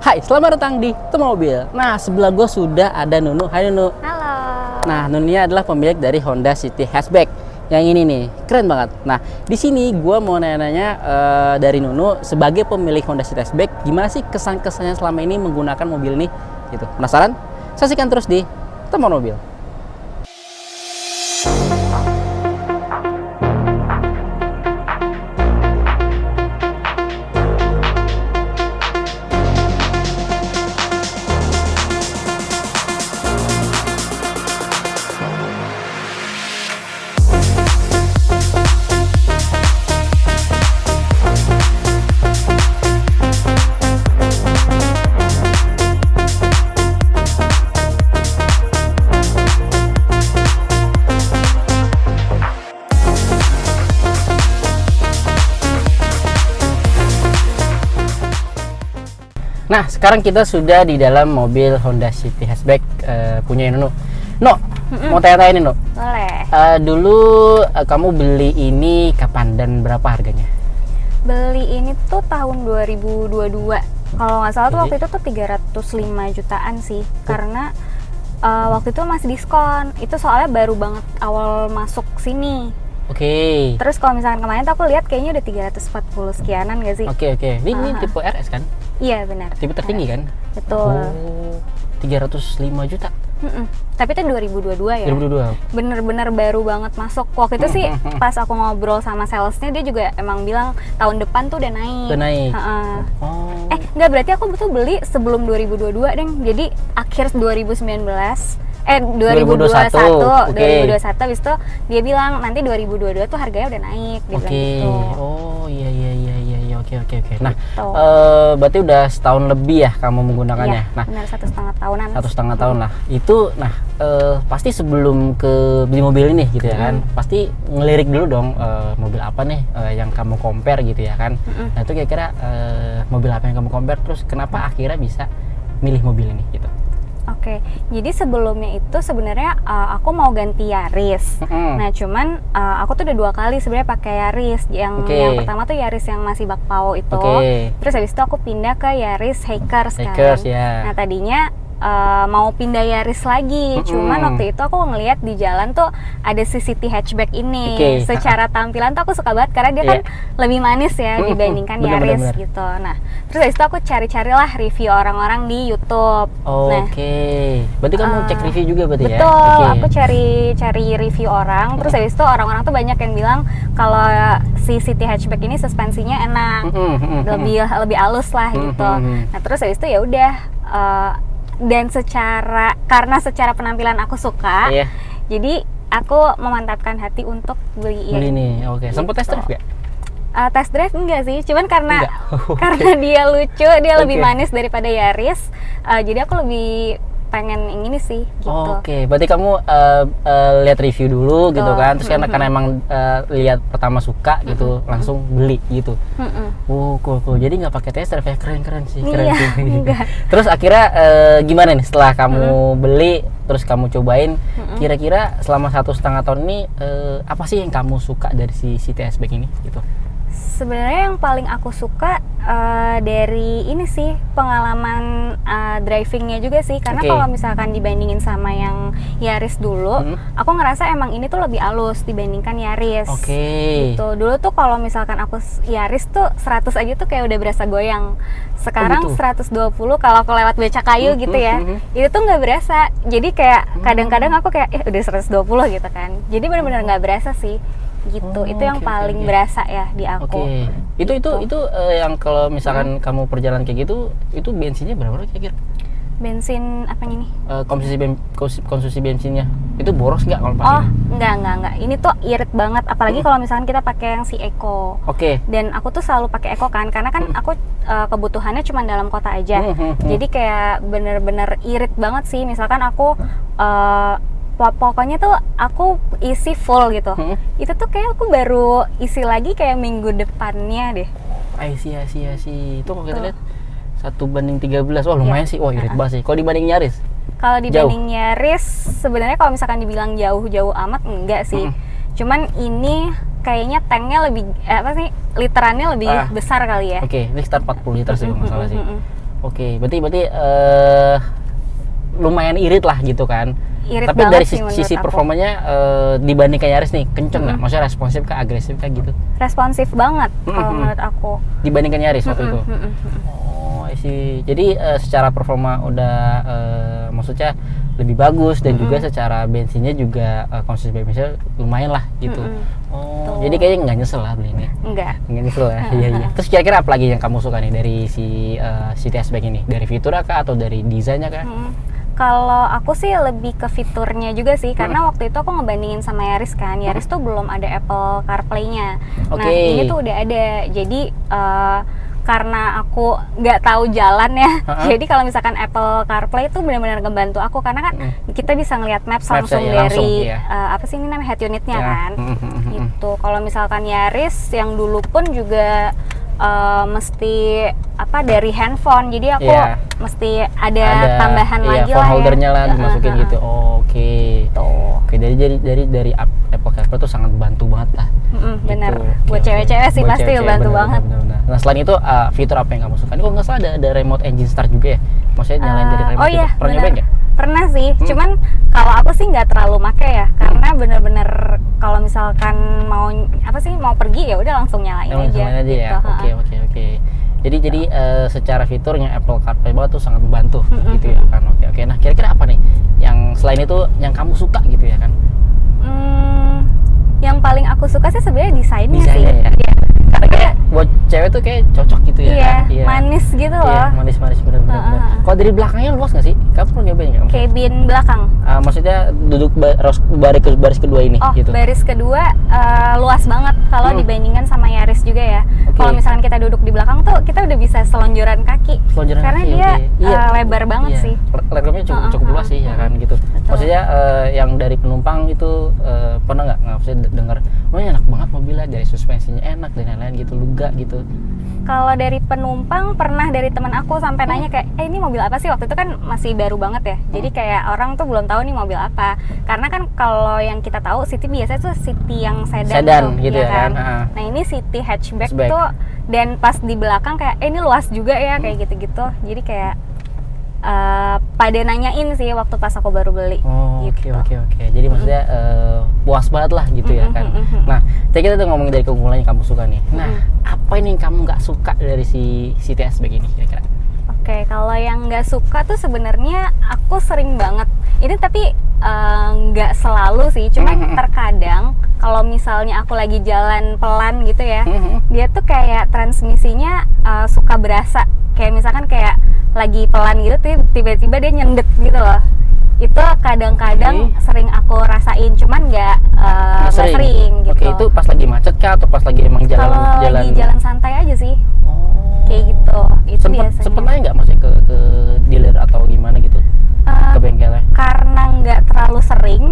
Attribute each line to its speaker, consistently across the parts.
Speaker 1: Hai, selamat datang di Temu Mobil. Nah, sebelah gue sudah ada Nunu. Hai Nunu.
Speaker 2: Halo.
Speaker 1: Nah, Nunu ini adalah pemilik dari Honda City Hatchback. Yang ini nih, keren banget. Nah, di sini gue mau nanya-nanya dari Nunu sebagai pemilik Honda City Hatchback, gimana sih kesan-kesannya selama ini menggunakan mobil ini? Gitu. Penasaran? Saksikan terus di Temu Mobil. Nah, sekarang kita sudah di dalam mobil Honda City Hatchback punya Nunu. No, mau tanya-tanya nih, No.
Speaker 2: Boleh.
Speaker 1: Dulu kamu beli ini kapan dan berapa harganya?
Speaker 2: Beli ini tuh tahun 2022. Kalau nggak salah tuh waktu itu tuh 305 jutaan sih. Karena waktu itu masih diskon. Itu soalnya baru banget awal masuk sini.
Speaker 1: Oke.
Speaker 2: Terus kalau misalkan kemarin tuh aku lihat kayaknya udah 340 sekianan gak sih?
Speaker 1: Oke. Ini tipe RS kan?
Speaker 2: Iya benar.
Speaker 1: Tipe tertinggi kan?
Speaker 2: Betul.
Speaker 1: Oh, 305 juta.
Speaker 2: Tapi itu 2022 ya.
Speaker 1: 2022.
Speaker 2: Bener-bener baru banget masuk. Waktu itu sih pas aku ngobrol sama salesnya, dia juga emang bilang tahun depan tuh udah naik.
Speaker 1: Udah naik.
Speaker 2: Oh. Enggak, berarti aku betul beli sebelum 2022 deng. Jadi akhir 2021
Speaker 1: Okay.
Speaker 2: 2021 habis itu dia bilang nanti 2022 tuh harganya udah naik gitu.
Speaker 1: Oh iya. Oke. Nah,
Speaker 2: Gitu.
Speaker 1: Berarti udah setahun lebih ya kamu menggunakannya.
Speaker 2: Iya,
Speaker 1: Nah,
Speaker 2: benar 1,5 tahunan.
Speaker 1: 1,5 tahun lah. Itu pasti sebelum ke beli mobil ini gitu ya kan. Pasti ngelirik dulu dong mobil apa nih yang kamu compare gitu ya kan. Nah, itu kira-kira mobil apa yang kamu compare, terus kenapa akhirnya bisa milih mobil ini gitu.
Speaker 2: Oke, jadi sebelumnya itu sebenarnya aku mau ganti Yaris. Nah, cuman aku tuh udah 2 kali sebenarnya pakai Yaris. Yang pertama tuh Yaris yang masih bak pao itu. Terus habis itu aku pindah ke Yaris Hackers kan.
Speaker 1: Ya.
Speaker 2: Nah, tadinya mau pindah Yaris lagi. Cuman waktu itu aku ngelihat di jalan tuh ada si City Hatchback ini. Secara tampilan tuh aku suka banget karena dia kan lebih manis ya dibandingkan Yaris gitu. Nah, terus habis itu aku cari-carilah review orang-orang di YouTube.
Speaker 1: Berarti kamu cek review juga berarti ya?
Speaker 2: Betul, aku cari review orang. Terus habis itu orang-orang tuh banyak yang bilang kalau si City Hatchback ini suspensinya enak, lebih halus lah gitu. Nah, terus habis itu ya udah. Dan karena secara penampilan aku suka, jadi aku memantapkan hati untuk beli
Speaker 1: ini. Sempet test drive gak?
Speaker 2: Test drive enggak sih, cuman karena dia lucu, dia lebih manis daripada Yaris, jadi aku lebih pengen yang ini sih gitu.
Speaker 1: Berarti kamu lihat review dulu gitu kan, terus karena emang lihat pertama suka gitu, langsung beli gitu. Cool. Jadi nggak pakai test drive ya, keren sih. Terus akhirnya gimana nih setelah kamu beli, terus kamu cobain, kira-kira selama 1,5 tahun ini apa sih yang kamu suka dari si City Hatchback ini gitu?
Speaker 2: Sebenarnya yang paling aku suka dari ini sih pengalaman drivingnya juga sih, karena kalau misalkan dibandingin sama yang Yaris dulu, aku ngerasa emang ini tuh lebih halus dibandingkan Yaris. Gitu. Dulu tuh kalau misalkan aku Yaris tuh 100 aja tuh kayak udah berasa goyang. Sekarang 120 kalau aku lewat beca kayu gitu ya, itu tuh nggak berasa. Jadi kayak kadang-kadang aku kayak udah 120 gitu kan. Jadi benar-benar nggak berasa sih. Gitu. Itu yang paling berasa ya di aku.
Speaker 1: Itu yang kalau misalkan kamu perjalanan kayak gitu, itu bensinnya berapa kira-kira?
Speaker 2: Bensin apanya nih?
Speaker 1: Konsumsi bensinnya itu boros nggak kalau pakai?
Speaker 2: Enggak. Ini tuh irit banget, apalagi kalau misalkan kita pakai yang si Eco. Dan aku tuh selalu pakai Eco kan, karena kan aku kebutuhannya cuma dalam kota aja. Jadi kayak bener-bener irit banget sih. Misalkan aku pokoknya tuh aku isi full gitu. Itu tuh kayak aku baru isi lagi kayak minggu depannya deh.
Speaker 1: I see. Itu kalau kita lihat 1:13. Wah, lumayan sih. Wah, irit banget sih. Kalau dibanding Yaris?
Speaker 2: Kalau dibanding Yaris, sebenarnya kalau misalkan dibilang jauh-jauh amat enggak sih. Cuman ini kayaknya tanknya lebih literannya lebih besar kali ya.
Speaker 1: Oke, ini sekitar 40 liter sih kalau nggak salah sih. Oke, berarti lumayan irit lah gitu kan.
Speaker 2: Irit
Speaker 1: Tapi
Speaker 2: banget
Speaker 1: dari
Speaker 2: sih menurut
Speaker 1: sisi
Speaker 2: aku.
Speaker 1: performanya dibandingkan Yaris nih, kenceng nggak? Maksudnya responsif kah, agresif kah gitu?
Speaker 2: Responsif banget kalau menurut aku.
Speaker 1: Dibandingkan Yaris waktu itu? Oh, I see. Jadi secara performa udah maksudnya lebih bagus dan juga secara bensinnya juga konsumsi bensinnya lumayan lah gitu. Oh, jadi kayaknya nggak nyesel lah beli ini.
Speaker 2: Enggak.
Speaker 1: Nggak nyesel lah. Iya. Terus kira-kira apa lagi yang kamu suka nih dari si City Hatchback ini? Dari fiturnya kah atau dari desainnya kah?
Speaker 2: Kalau aku sih lebih ke fiturnya juga sih, karena waktu itu aku ngebandingin sama Yaris kan. Yaris tuh belum ada Apple CarPlay-nya. Nah, ini tuh udah ada. Jadi karena aku nggak tahu jalan ya, jadi kalau misalkan Apple CarPlay itu benar-benar ngebantu aku, karena kan kita bisa ngelihat maps langsung dari apa sih ini namanya head unitnya kan. Gitu. Kalau misalkan Yaris yang dulu pun juga mesti apa dari handphone, jadi aku mesti ada tambahan lagi
Speaker 1: phone
Speaker 2: lah
Speaker 1: holdernya
Speaker 2: ya.
Speaker 1: lah dimasukin gitu. Oke. Oke, dari Apple CarPlay tuh sangat bantu banget lah.
Speaker 2: Bener.
Speaker 1: Gitu.
Speaker 2: Buat cewek-cewek sih
Speaker 1: Buat
Speaker 2: pasti
Speaker 1: cewek-cewek,
Speaker 2: bantu
Speaker 1: bener,
Speaker 2: banget.
Speaker 1: bener. Nah, selain itu fitur apa yang kamu suka? Ini kok nggak salah ada remote engine start juga ya? Maksudnya nyalain dari remote gitu. Pernah nyobain nggak?
Speaker 2: Pernah sih, cuman kalau aku sih nggak terlalu make ya, karena bener-bener kalau misalkan mau pergi ya udah langsung nyalain aja.
Speaker 1: Gitu. Ya. Oke. Jadi secara fiturnya Apple CarPlay banget tuh sangat membantu gitu ya kan. Oke. Nah, kira-kira apa nih yang selain itu yang kamu suka gitu ya kan?
Speaker 2: Yang paling aku suka sih sebenarnya desainnya sih.
Speaker 1: Ya. Karena kayak buat cewek tuh kayak cocok gitu ya.
Speaker 2: Iya, manis gitu loh.
Speaker 1: Iya, manis bener-bener. Kalau dari belakangnya luas nggak sih? Kamu pernah nyobain nggak?
Speaker 2: Cabin belakang.
Speaker 1: Maksudnya duduk baris kedua ini gitu.
Speaker 2: Baris kedua luas banget kalau dibandingkan sama Yaris juga ya. Kalau misalkan kita duduk di belakang tuh kita udah bisa selonjoran kaki. Karena dia lebar banget sih.
Speaker 1: Lebarnya cukup luas sih ya kan gitu. Maksudnya yang dari penumpang itu pernah nggak maksudnya dengar, enak banget mobilnya, dari suspensinya enak dan lain-lain gitu, lega gitu.
Speaker 2: Kalau dari penumpang pernah dari teman aku sampai nanya kayak, ini mobil apa sih? Waktu itu kan masih baru banget ya. Jadi kayak orang tuh belum tahu nih mobil apa. Karena kan kalau yang kita tahu City biasanya tuh City yang sedan tuh,
Speaker 1: gitu ya kan.
Speaker 2: Nah, ini City hatchback tuh, dan pas di belakang kayak ini luas juga ya kayak gitu-gitu. Jadi kayak pada nanyain sih waktu pas aku baru beli.
Speaker 1: Oke. Jadi maksudnya puas banget lah gitu ya kan. Nah, kita tuh ngomongin dari keunggulan yang kamu suka nih. Nah, apa ini yang kamu nggak suka dari si City Hatchback ini kira-kira?
Speaker 2: Oke, kalau yang nggak suka tuh sebenarnya aku sering banget. Ini tapi nggak selalu sih, cuma terkadang kalau misalnya aku lagi jalan pelan gitu ya, dia tuh kayak transmisinya suka berasa. Kayak misalkan kayak lagi pelan gitu, tiba-tiba dia nyendet gitu loh. Itu kadang-kadang sering aku rasain, cuman nggak sering gitu.
Speaker 1: Oke, itu pas lagi macet kah atau pas lagi emang jalan?
Speaker 2: Kalau lagi jalan santai aja sih. Kayak gitu. Itu biasanya.
Speaker 1: Sempet nanya nggak maksudnya ke dealer atau gimana gitu? Ke bengkelnya?
Speaker 2: Karena nggak terlalu sering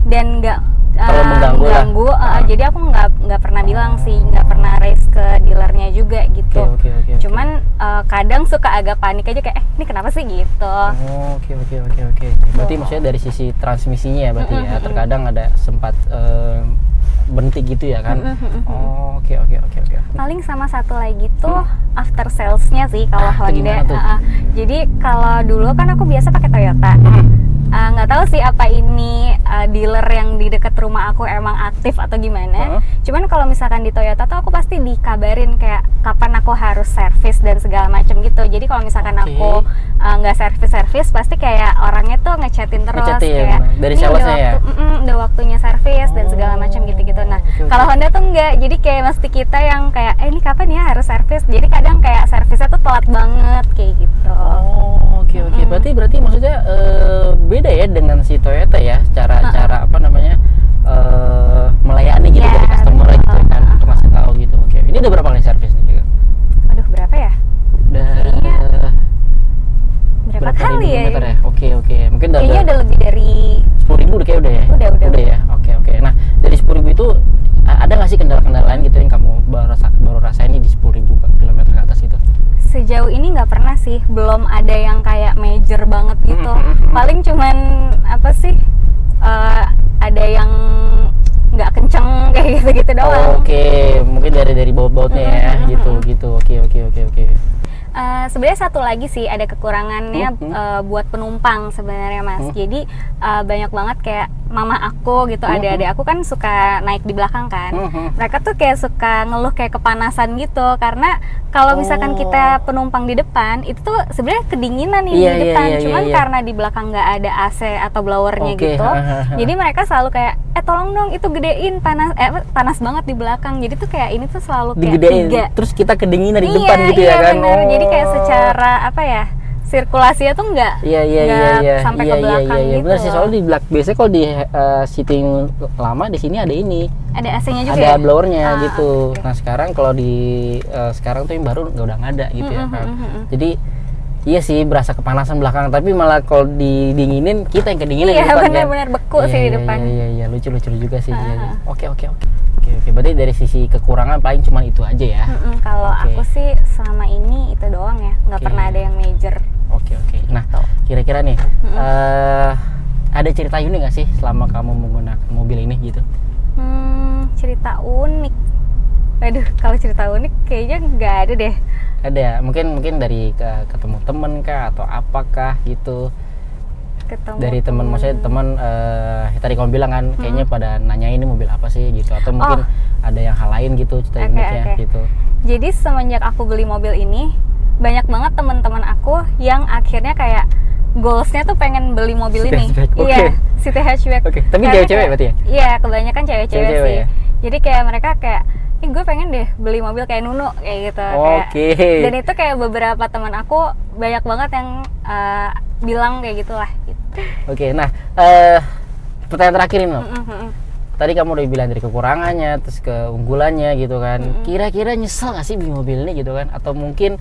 Speaker 2: dan nggak mengganggu, jadi aku nggak pernah bilang sih, nggak pernah raise ke dealernya juga gitu.
Speaker 1: Oke.
Speaker 2: Cuman kadang suka agak panik aja kayak ini kenapa sih gitu.
Speaker 1: Oke. Berarti maksudnya dari sisi transmisinya ya berarti ya, terkadang ada sempat berhenti gitu ya kan. Oke.
Speaker 2: Paling sama satu lagi tuh after salesnya sih kalau Honda. Jadi kalau dulu kan aku biasa pakai Toyota. Nggak tahu sih apa ini dealer yang di dekat rumah aku emang aktif atau gimana. Cuman kalau misalkan di Toyota tuh aku pasti dikabarin kayak kapan aku harus servis dan segala macam gitu. Jadi kalau misalkan aku nggak servis pasti kayak orangnya tuh ngechatin terus kayak
Speaker 1: dari salesnya ya.
Speaker 2: Udah waktunya servis dan segala macam gitu-gitu. Nah, kalau Honda tuh enggak. Jadi kayak mesti kita yang kayak ini kapan ya harus servis. Jadi kadang kayak servisnya tuh telat banget kayak gitu.
Speaker 1: Oke. Berarti maksudnya beda ya dengan si Toyota ya, cara apa namanya melayani gitu dari customer gitu kan, untuk ngasih tahu gitu. Oke. Ini udah berapa kali servis nih?
Speaker 2: Aduh, berapa ya? Berapa kali ya?
Speaker 1: Oke. Mungkin
Speaker 2: kayaknya udah lebih dari
Speaker 1: 10.000 udah kayak udah ya? Udah ya? Oke. Nah, dari 10.000 itu ada nggak sih kendala-kendala lain gitu yang kamu baru rasain nih di 10.000 kilometer ke atas itu?
Speaker 2: Sejauh ini nggak pernah sih, belum ada yang kayak major banget gitu. Paling cuman apa sih, ada yang nggak kenceng kayak gitu doang.
Speaker 1: Oke, mungkin dari baut-bautnya ya, gitu. Oke.
Speaker 2: Sebenarnya satu lagi sih ada kekurangannya buat penumpang sebenarnya Mas. Jadi banyak banget kayak mama aku gitu, adik-adik aku kan suka naik di belakang kan. Mereka tuh kayak suka ngeluh kayak kepanasan gitu, karena kalau misalkan kita penumpang di depan itu tuh sebenarnya kedinginan nih di depan, cuman karena di belakang nggak ada AC atau blowernya gitu. Jadi mereka selalu kayak tolong dong itu gedein, panas banget di belakang. Jadi tuh kayak ini tuh selalu kayak
Speaker 1: digedein,
Speaker 2: tiga.
Speaker 1: Terus kita kedinginan di depan gitu ya kan.
Speaker 2: Bener. Jadi kayak secara apa ya, sirkulasinya tuh nggak sampai ke belakang gitu.
Speaker 1: Bener sih, soalnya di belakang biasanya kalau di seating lama di sini ada ini,
Speaker 2: ada AC-nya juga,
Speaker 1: ada blowernya gitu.
Speaker 2: Okay.
Speaker 1: Nah sekarang kalau di sekarang tuh yang baru udah nggak ada gitu ya kan. Jadi iya sih berasa kepanasan belakang, tapi malah kalau didinginin kita yang kedinginan di depan.
Speaker 2: Iya benar-benar beku sih di depan.
Speaker 1: Iya lucu juga sih. Oke. Berarti dari sisi kekurangan paling cuma itu aja ya.
Speaker 2: Kalau aku sih selama ini itu doang ya, nggak pernah ada yang major.
Speaker 1: Oke. Nah kira-kira nih ada cerita unik nggak sih selama kamu menggunakan mobil ini gitu?
Speaker 2: Cerita unik. Aduh, kalau cerita unik kayaknya nggak ada deh.
Speaker 1: Ada ya? Mungkin dari ketemu temen kah atau apakah gitu? Dari teman, maksudnya teman tadi kamu bilang kan kayaknya pada nanya ini mobil apa sih gitu, atau mungkin ada yang hal lain gitu cerita uniknya gitu.
Speaker 2: Jadi semenjak aku beli mobil ini, banyak banget teman-teman aku yang akhirnya kayak goalsnya tuh pengen beli mobil ini. Iya, city hatchback.
Speaker 1: Tapi cewek-cewek berarti ya?
Speaker 2: Iya, kebanyakan cewek-cewek sih.
Speaker 1: Ya?
Speaker 2: Jadi kayak mereka kayak, gue pengen deh beli mobil kayak Nunu kayak gitu. Dan itu kayak beberapa teman aku banyak banget yang bilang kayak gitulah. Gitu.
Speaker 1: Nah pertanyaan terakhir ini, tadi kamu udah bilang dari kekurangannya, terus keunggulannya gitu kan. Kira-kira nyesel nggak sih beli mobil ini gitu kan? Atau mungkin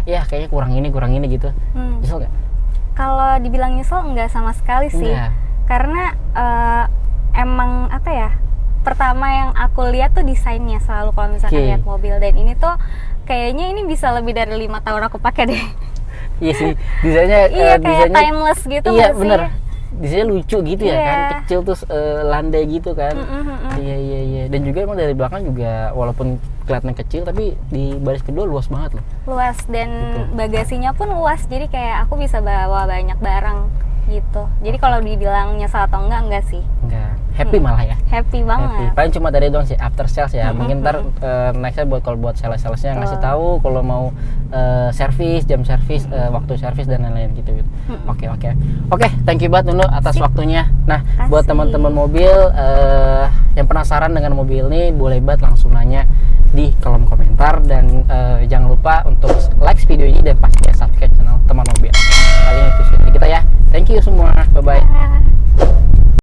Speaker 1: ya kayaknya kurang ini gitu. Nyesel nggak?
Speaker 2: Kalau dibilang nyesel nggak sama sekali sih. Karena emang apa ya? Pertama yang aku lihat tuh desainnya selalu kalau misalkan lihat mobil, dan ini tuh kayaknya ini bisa lebih dari 5 tahun aku pakai deh.
Speaker 1: Iya sih, desainnya
Speaker 2: kayak desainnya, timeless gitu.
Speaker 1: Iya bener, desainnya lucu gitu ya kan, kecil terus landai gitu kan. Iya. Dan juga emang dari belakang juga walaupun kelihatan kecil, tapi di baris kedua luas banget loh.
Speaker 2: Luas, dan bagasinya pun luas, jadi kayak aku bisa bawa banyak barang gitu. Jadi kalau dibilang nyesal atau enggak sih.
Speaker 1: Enggak, happy malah ya.
Speaker 2: Happy banget.
Speaker 1: Paling cuma dari doang sih after sales ya. Mungkin ntar nextnya buat salesnya ngasih tahu kalau mau servis, jam servis, waktu servis dan lain-lain gitu. Oke, thank you banget Nunu atas waktunya. Nah, buat teman-teman mobil yang penasaran dengan mobil ini, boleh banget langsung nanya di kolom komentar, dan jangan lupa untuk like video ini dan pastinya subscribe channel Teman Mobil. Kali ini itu kita ya. Thank you semua. Bye bye.